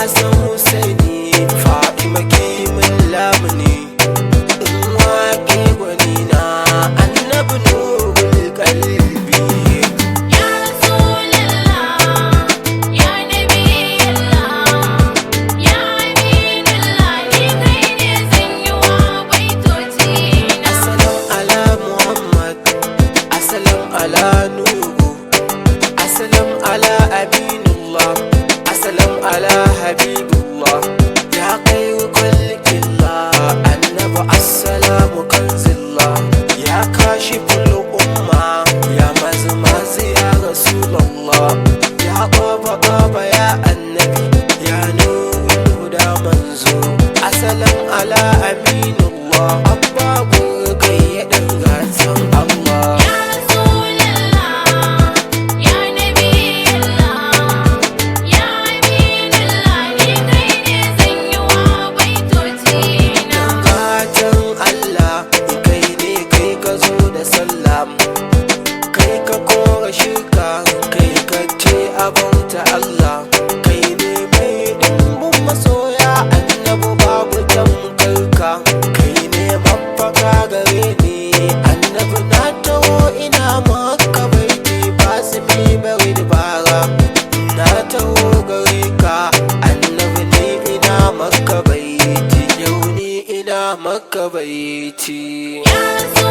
Hassan Husaini Fatima ke min lamuni in waƙe gwanina annabi nurul qalbi. Ya Rasulallah, ya Nabiyallah, ya Aminullah, ni kai ne zan yi wa baitoci na. Assalam ala Muhammad, assalam ala Nuhu, assalam ala Aminullah, assalam ala Habibullah, ya khairu khalqillah, annabi assalamu kanzillah, ya kashiful umma, ya mazi ya Rasulallah, ya qaba ya annabi, ya nurul huda manzo. Assalam ala Aminullah, abbabu gayyadan gatan Allah. Ya Rasulallah, ya Nabiyallah, ya Aminullah, ni kai ne zan yi wa baitoci na. Gatan Allah kai ne kai ka zo da sallah, kai ka kora shirka, kai ka ce a bauta Allah, kai ne mai dimbin masoya annabi babu tamkarka, kai ne mafaka gare ni annabi na taho ina maka baiti ba su fi bari dabara, na taho gare ka annabi ne ina maka baiti, yau ni ina maka baiti. Ya Rasulallah,